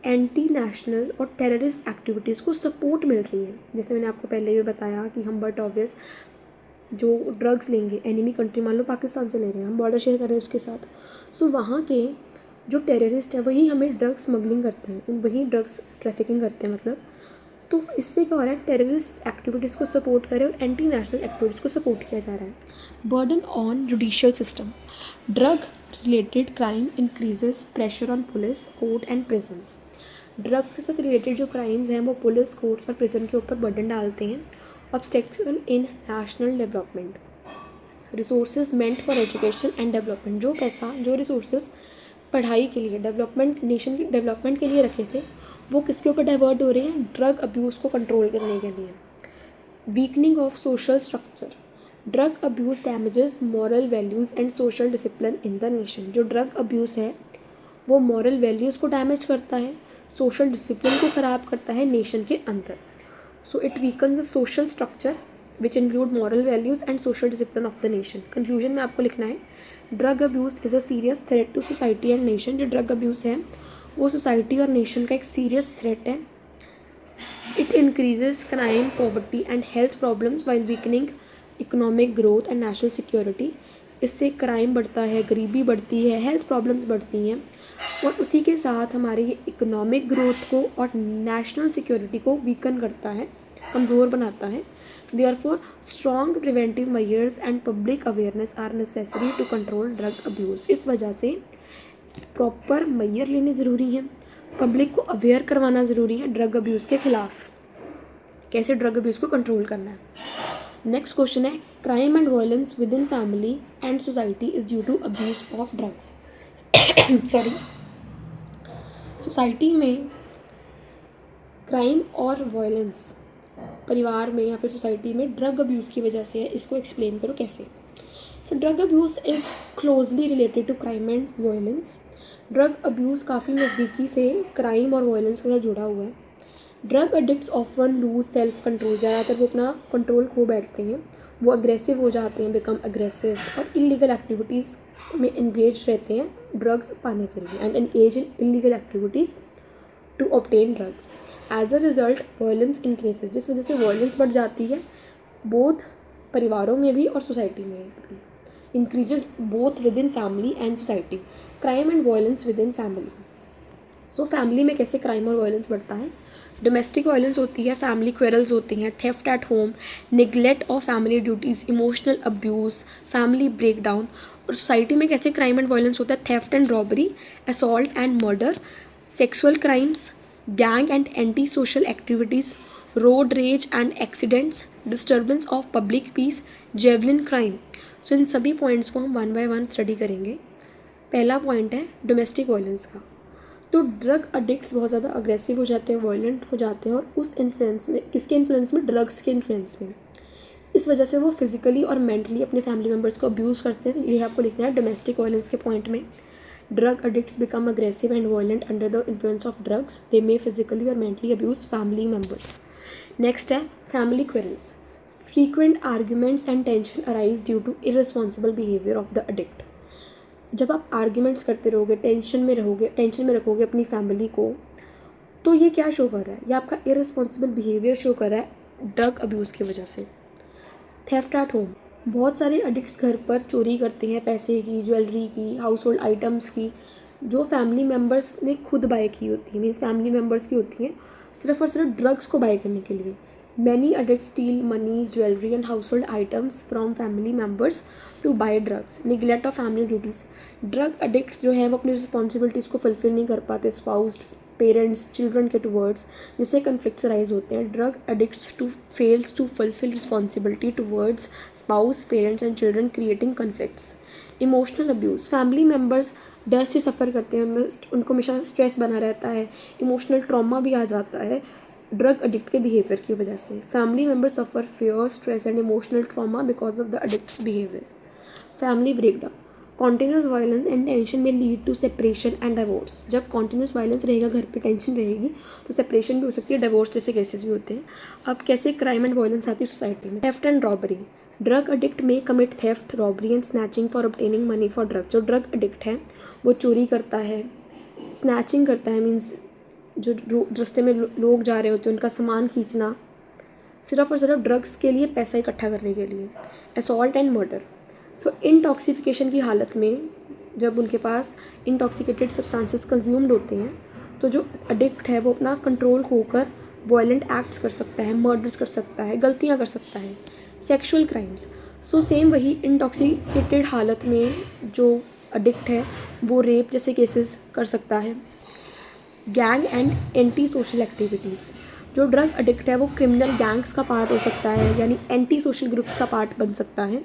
एंटी नेशनल और टेररिस्ट एक्टिविटीज़ को सपोर्ट मिल रही है. जैसे मैंने आपको पहले भी बताया कि हम बट ऑब्वियस जो ड्रग्स लेंगे एनिमी कंट्री, मान लो पाकिस्तान से ले रहे हैं, हम बॉर्डर शेयर कर रहे हैं उसके साथ. सो वहाँ के जो टेररिस्ट हैं वही हमें ड्रग्स स्मगलिंग करते हैं, वही ड्रग्स ट्रैफिकिंग करते हैं मतलब. तो इससे क्या हो रहा है, टेररिस्ट एक्टिविटीज़ को सपोर्ट करें और एंटी नेशनल एक्टिविटीज़ को सपोर्ट किया जा रहा है. Burden on judicial system. Drug related crime increases pressure on police, court and prisons. Drugs के साथ रिलेटेड जो क्राइम्स हैं वो पुलिस, कोर्ट्स और प्रिजन के ऊपर बर्डन डालते हैं. Obstacle in national development. Resources meant for education and development. जो पैसा, जो रिसोर्सेज पढ़ाई के लिए, डेवलपमेंट, नेशन की डेवलपमेंट के लिए रखे थे वो किसके ऊपर डाइवर्ट हो रहे हैं, ड्रग अब्यूज़ को कंट्रोल करने के लिए. Weakening of social structure. Drug abuse damages moral values and social discipline in the nation. जो ड्रग अब्यूज़ है वो मॉरल वैल्यूज़ को डैमेज करता है, सोशल डिसिप्लिन को ख़राब करता है नेशन के अंदर। So it weakens the social structure which include moral values and social discipline of the nation. Conclusion में आपको लिखना है drug abuse is a serious threat to society and nation. जो ड्रग अब्यूज़ है वो सोसाइटी और नेशन का एक सीरियस थ्रेट है। It increases crime, poverty and health problems while weakening economic growth and national security. इससे क्राइम बढ़ता है, गरीबी बढ़ती है, हेल्थ प्रॉब्लम्स बढ़ती हैं और उसी के साथ हमारी इकोनॉमिक ग्रोथ को और नेशनल सिक्योरिटी को वीकन करता है, कमज़ोर बनाता है। Therefore strong preventive measures and public awareness are necessary to control drug abuse. इस वजह से प्रॉपर मेजर लेने ज़रूरी हैं, पब्लिक को अवेयर करवाना ज़रूरी है ड्रग अब्यूज़ के ख़िलाफ़, कैसे ड्रग अब्यूज़ को कंट्रोल करना है। नेक्स्ट क्वेश्चन है crime and violence within family and society is due to abuse of drugs. Sorry, society में क्राइम और वायलेंस परिवार में या फिर सोसाइटी में ड्रग अब्यूज़ की वजह से है, इसको एक्सप्लेन करो कैसे। So drug abuse is closely related to crime and violence. Drug abuse काफ़ी नज़दीकी से क्राइम और वायलेंस के साथ जुड़ा हुआ है। Drug addicts often lose self control. ज़्यादातर वो अपना कंट्रोल खो बैठते हैं, वो अग्रेसिव हो जाते हैं, बिकम अग्रेसिव, और इलीगल एक्टिविटीज़ में इंगेज रहते हैं ड्रग्स पाने के लिए and engage in illegal activities to obtain drugs. As a result violence increases, जिस वजह से वायलेंस बढ़ जाती है, बोथ परिवारों में भी और सोसाइटी में भी। Increases both with in family and society. Crime and violence within family. So family में कैसे क्राइम और वायलेंस बढ़ता है। डोमेस्टिक वायलेंस होती है, फैमिली क्वेरल्स होती हैं, theft at home, neglect of family duties, emotional abuse, family breakdown. और सोसाइटी में कैसे क्राइम एंड वायलेंस होता है। Theft and robbery, assault and murder, sexual crimes, gang and anti social activities, road rage and accidents, disturbance of public peace, जेवलिन crime. So इन सभी points को हम वन बाय वन स्टडी करेंगे। पहला point है डोमेस्टिक वायलेंस का। तो ड्रग अडिक्ट्स बहुत ज़्यादा अग्रेसिव हो जाते हैं, वायलेंट हो जाते हैं, और उस इन्फ्लुएंस में, किसके इन्फ्लुएंस में, ड्रग्स के इन्फ्लुएंस में। इस वजह से वो फिजिकली और मेंटली अपने फैमिली मेम्बर्स को अब्यूज़ करते हैं। ये आपको लिखना है डोमेस्टिक वायलेंस के पॉइंट में। Drug addicts become aggressive and violent under the influence of drugs. They may physically और mentally abuse family members. Next है family quarrels. Frequent arguments and tension arise due to irresponsible behaviour of the addict. जब आप arguments करते रहोगे, tension में रखोगे अपनी family को, तो ये क्या शो कर रहा है, ये आपका इररिस्पॉन्सिबल बिहेवियर शो कर रहा है ड्रग अब्यूज़ की वजह से। Theft at home. बहुत सारे एडिक्ट्स घर पर चोरी करते हैं, पैसे की, ज्वेलरी की, हाउस होल्ड आइटम्स की, जो फैमिली मेम्बर्स ने खुद बाय की होती है, मीन्स फैमिली मेम्बर्स की होती हैं, सिर्फ और सिर्फ ड्रग्स को बाय करने के लिए। Many addicts steal money, jewelry and household items from family members to buy drugs. Neglect of family duties. Drug addicts जो हैं वो अपनी रिस्पॉन्सिबिलिटीज़ को फुलफिल नहीं कर पाते स्पाउस, पेरेंट्स, चिल्ड्रन के टूवर्ड्स, जिससे कन्फ्लिक्ट्स राइज होते हैं। Drug addicts fails to fulfil responsibility towards spouse, parents and children, creating conflicts. Emotional abuse. Family members डर से सफ़र करते हैं, उनको हमेशा स्ट्रेस बना रहता है, इमोशनल ट्रॉमा भी आ जाता है ड्रग एडिक्ट के बिहेवियर की वजह से। Family member suffer fear, stress and emotional trauma because of the addicts behaviour. Family breakdown. Continuous violence and tension may lead to separation and divorce. जब कॉन्टीन्यूस वायलेंस रहेगा, घर पे टेंशन रहेगी, तो सेपरेशन भी हो सकती है, डिवोर्स जैसे केसेस भी होते हैं। अब कैसे क्राइम एंड वायलेंस आती है सोसाइटी में। Theft and robbery. Drug addict may commit theft, robbery and snatching for obtaining money for drug. जो ड्रग एडिक्ट है वो चोरी करता है, स्नैचिंग करता है, मीन्स जो रास्ते में लोग जा रहे होते हैं उनका सामान खींचना, सिर्फ और सिर्फ ड्रग्स के लिए, पैसा इकट्ठा करने के लिए। Assault and murder. So intoxication की हालत में जब उनके पास इंटॉक्सिकेटेड सब्सटेंसेस कंज्यूम्ड होते हैं, तो जो एडिक्ट है वो अपना कंट्रोल खोकर वायलेंट एक्ट्स कर सकता है, मर्डर्स कर सकता है, गलतियाँ कर सकता है। Sexual crimes. सो सेम वही इंटॉक्सिकेटेड हालत में जो एडिक्ट है वो रेप जैसे केसेस कर सकता है। Gang and anti social activities. जो ड्रग एडिक्ट है वो क्रिमिनल गैंग्स का पार्ट हो सकता है, यानी एंटी सोशल ग्रुप्स का पार्ट बन सकता है।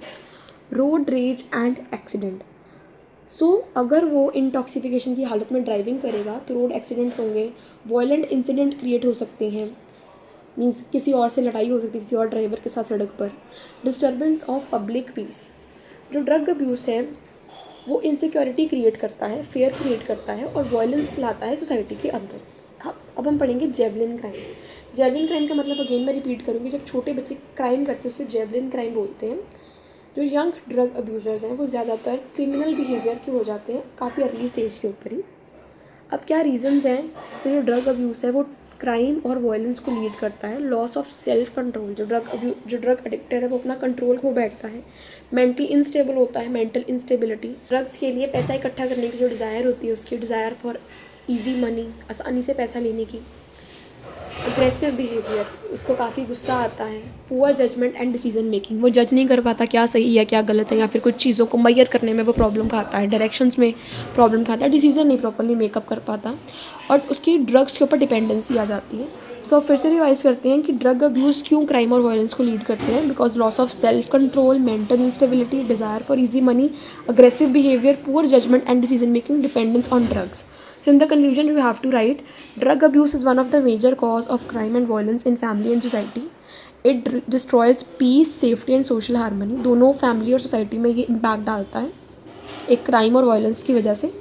Road rage and accident. So अगर वो इंटॉक्सिफिकेशन की हालत में ड्राइविंग करेगा तो रोड एक्सीडेंट्स होंगे, वायलेंट इंसिडेंट क्रिएट हो सकते हैं, मीन्स किसी और से लड़ाई हो सकती है किसी और ड्राइवर के साथ सड़क पर। Disturbance of public piece. जो ड्रग अब्यूज़ है वो इनसिक्योरिटी क्रिएट करता है, फेयर क्रिएट करता है और वायलेंस लाता है सोसाइटी के अंदर। अब हम पढ़ेंगे जेवलिन क्राइम। जेवलिन क्राइम का मतलब अगेन मैं रिपीट करूँगी, जब छोटे बच्चे क्राइम करते हैं उसे जेवलिन क्राइम बोलते हैं। जो यंग ड्रग अब्यूज़र्स हैं वो ज़्यादातर क्रिमिनल बिहेवियर के हो जाते हैं काफ़ी अर्ली स्टेज के ऊपर ही। अब क्या रीजंस हैं कि जो ड्रग अब्यूज़ है वो क्राइम और वायलेंस को लीड करता है? लॉस ऑफ सेल्फ कंट्रोल, जो ड्रग एडिक्टेड है वो अपना कंट्रोल खो बैठता है, मेंटली इनस्टेबल होता है, मेंटल इंस्टेबिलिटी, ड्रग्स के लिए पैसा इकट्ठा करने की जो डिज़ायर होती है उसकी, डिज़ायर फॉर इजी मनी, आसानी से पैसा लेने की, अग्रेसिव बिहेवियर, उसको काफ़ी गुस्सा आता है, poor judgement and decision making, वो जज नहीं कर पाता क्या सही है क्या गलत है, या फिर कुछ चीज़ों को मैयर करने में वो प्रॉब्लम खाता है, डायरेक्शंस में प्रॉब्लम खाता है, डिसीजन नहीं प्रॉपरली मेकअप कर पाता, और उसकी ड्रग्स के ऊपर डिपेंडेंसी आ जाती है। सो फिर से रिवाइज करते हैं कि ड्रग अब्यूज़ क्यों क्राइम और वायलेंस को लीड करते हैं? Because loss of self control, mental instability, desire for easy money, aggressive behaviour, poor judgement and decision making, dependence on drugs. So in the conclusion we have to write, drug abuse is one of the major cause of crime and violence in family and society. It destroys peace, safety and social harmony. दोनों family और society में ये impact डालता है एक crime और violence की वजह से.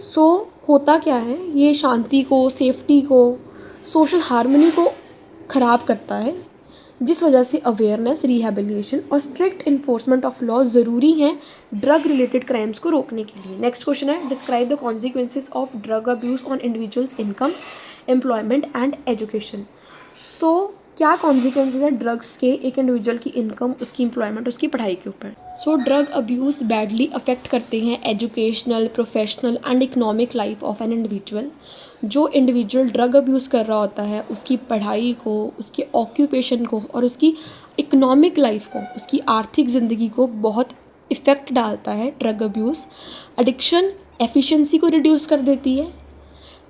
सो होता क्या है, ये शांति को, सेफ्टी को, सोशल हार्मनी को ख़राब करता है, जिस वजह से अवेयरनेस, रिहेबिलिटेशन और स्ट्रिक्ट इन्फोर्समेंट ऑफ लॉ ज़रूरी हैं ड्रग रिलेटेड क्राइम्स को रोकने के लिए. नेक्स्ट क्वेश्चन है, describe the consequences of drug abuse on individuals income, employment and education. So क्या कॉन्सिक्वेंसेज है ड्रग्स के एक इंडिविजुअल की इनकम, उसकी एम्प्लॉयमेंट, उसकी पढ़ाई के ऊपर. So drug abuse badly affect करते हैं educational, professional and economic life of an individual. जो इंडिविजुअल ड्रग अब्यूज़ कर रहा होता है उसकी पढ़ाई को, उसके ऑक्यूपेशन को और उसकी इकोनॉमिक लाइफ को, उसकी आर्थिक ज़िंदगी को बहुत इफ़ेक्ट डालता है ड्रग अब्यूज़. एडिक्शन एफिशिएंसी को रिड्यूस कर देती है,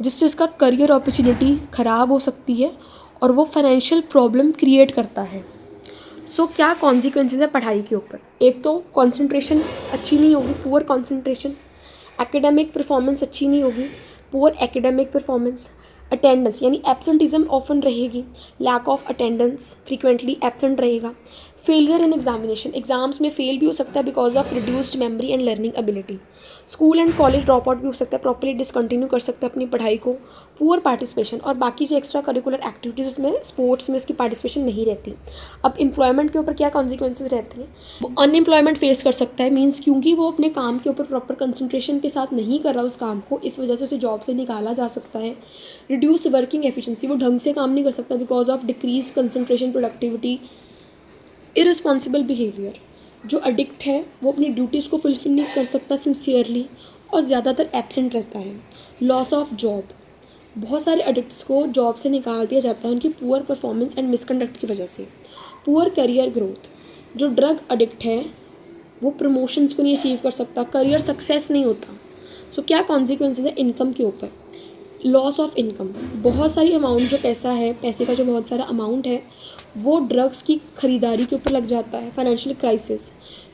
जिससे उसका करियर अपॉर्चुनिटी ख़राब हो सकती है और वो फाइनेंशियल प्रॉब्लम क्रिएट करता है. सो क्या कॉन्सिक्वेंसेज है पढ़ाई के ऊपर? एक तो कॉन्सेंट्रेशन अच्छी नहीं होगी, पुअर कॉन्सेंट्रेशन. एकेडमिक परफॉर्मेंस अच्छी नहीं होगी, पुअर एकेडमिक परफॉर्मेंस. अटेंडेंस यानी एब्सेंटिज्म ऑफन रहेगी, lack of attendance, frequently absent रहेगा. फेलियर इन एग्जामिनेशन, एग्जाम्स में फेल भी हो सकता है because of reduced memory and learning ability. School and college drop out भी हो सकता है, प्रॉपरली डिसकंटिन्यू कर सकता है अपनी पढ़ाई को. पुअर पार्टिसिपेशन, और बाकी जो एक्स्ट्रा करिकुलर एक्टिविटीज़ उसमें स्पोर्ट्स में उसकी पार्टिसिपेशन नहीं रहती. अब एम्प्लॉयमेंट के ऊपर क्या कॉन्सिक्वेंसेज रहते हैं? वो अनएम्प्लॉयमेंट फेस कर सकता है, मीन्स क्योंकि वो अपने काम के ऊपर प्रॉपर कंसंट्रेशन के साथ नहीं कर रहा उस काम को, इस वजह से उसे जॉब से निकाला जा सकता है. रिड्यूस्ड वर्किंग एफिशिएंसी, वो ढंग से काम नहीं कर सकता because of decrease concentration, productivity. Irresponsible behaviour, जो एडिक्ट है वो अपनी ड्यूटीज़ को फुलफिल नहीं कर सकता सिंसियरली और ज़्यादातर एब्सेंट रहता है. लॉस ऑफ जॉब, बहुत सारे एडिक्ट्स को जॉब से निकाल दिया जाता है उनकी पुअर परफॉर्मेंस एंड मिसकंडक्ट की वजह से. पुअर करियर ग्रोथ, जो ड्रग एडिक्ट है वो प्रमोशंस को नहीं अचीव कर सकता, करियर सक्सेस नहीं होता. सो क्या कॉन्सिक्वेंसेज है इनकम के ऊपर? लॉस ऑफ इनकम, बहुत सारी अमाउंट जो पैसा है, पैसे का जो बहुत सारा अमाउंट है वो ड्रग्स की ख़रीदारी के ऊपर लग जाता है. फाइनेंशियल क्राइसिस,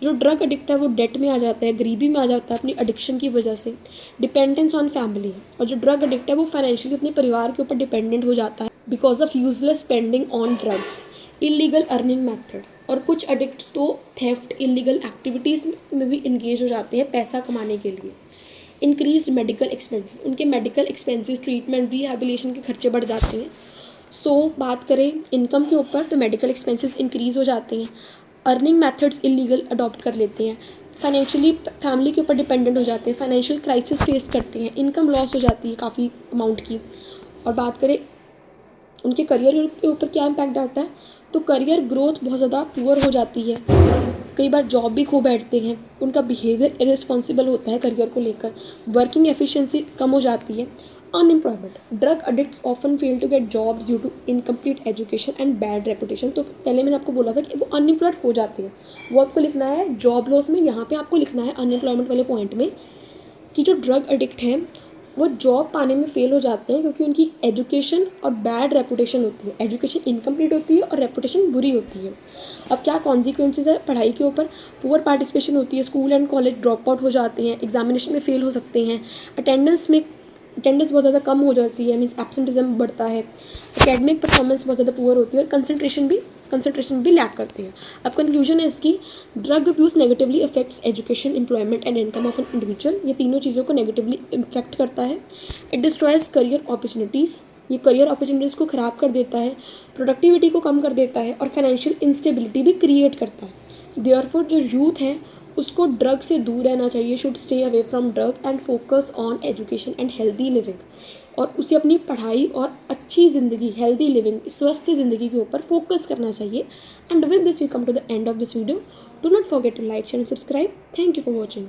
जो ड्रग एडिक्ट है वो डेट में आ जाता है, गरीबी में आ जाता है अपनी एडिक्शन की वजह से. डिपेंडेंस ऑन फैमिली, और जो ड्रग एडिक्ट है वो फाइनेंशियली अपने परिवार के ऊपर डिपेंडेंट हो जाता है because of useless spending on drugs. Illegal earning method, और कुछ एडिक्ट्स तो थेफ्ट, इलीगल एक्टिविटीज़ में भी इंगेज हो जाते हैं पैसा कमाने के लिए. इंक्रीज मेडिकल एक्सपेंसेस, उनके मेडिकल एक्सपेंसेस, ट्रीटमेंट, रिहेबिलिटेशन के खर्चे बढ़ जाते हैं. सो बात करें इनकम के ऊपर तो मेडिकल एक्सपेंसेस इंक्रीज़ हो जाते हैं. अर्निंग मेथड्स इलीगल अडॉप्ट कर लेते हैं, फाइनेंशियली फैमिली के ऊपर डिपेंडेंट हो जाते हैं, फाइनेंशियल क्राइसिस फेस करते हैं, इनकम लॉस हो जाती है काफ़ी अमाउंट की. और बात करें उनके करियर के ऊपर क्या इम्पैक्ट डालता है, तो करियर ग्रोथ बहुत ज़्यादा पुअर हो जाती है, कई बार जॉब भी खो बैठते हैं, उनका बिहेवियर इररिस्पॉन्सिबल होता है करियर को लेकर, वर्किंग एफिशिएंसी कम हो जाती है. Unemployment, drug addicts often fail to get jobs due to incomplete education and bad reputation. तो पहले मैंने आपको बोला था कि वो अनएम्प्लॉयड हो जाते हैं, वो आपको लिखना है जॉब लॉस में, यहाँ पे आपको लिखना है अनएम्प्लॉयमेंट वाले पॉइंट में कि जो ड्रग एडिक्ट हैं वो जॉब पाने में फेल हो जाते हैं क्योंकि उनकी एजुकेशन और बैड रेपुटेशन होती है. एजुकेशन इनकम्प्लीट होती है और रेपुटेशन बुरी होती है. अब क्या कॉन्सिक्वेंसेज है पढ़ाई के ऊपर? पुअर पार्टिसिपेशन होती है, school and college drop out हो जाते हैं, एग्जामिनेशन में फेल हो सकते हैं, अटेंडेंस बहुत ज़्यादा कम हो जाती है, मीन्स एब्सेंटिज्म बढ़ता है, एकेडमिक परफॉर्मेंस बहुत ज़्यादा पुअर होती है और कंसंट्रेशन भी कंसंट्रेशन भी लैक करती है। अब कंक्लूजन है इसकी, drug abuse negatively affects education, employment and income of an individual. ये तीनों चीज़ों को नेगेटिवली इफेक्ट करता है। इट डिस्ट्रॉयज करियर अपॉर्चुनिटीज़, ये करियर अपॉर्चुनिटीज़ को ख़राब कर देता है, प्रोडक्टिविटी को कम कर देता है और फाइनेंशियल इंस्टेबिलिटी भी क्रिएट करता है। देयरफॉर जो यूथ है उसको ड्रग से दूर रहना चाहिए, should stay away from drug and focus on education and healthy living, और उसे अपनी पढ़ाई और अच्छी ज़िंदगी, हेल्दी लिविंग, स्वस्थ ज़िंदगी के ऊपर फोकस करना चाहिए। And with this we come to the end of this video. Do not forget to like, share and subscribe. Thank you for watching.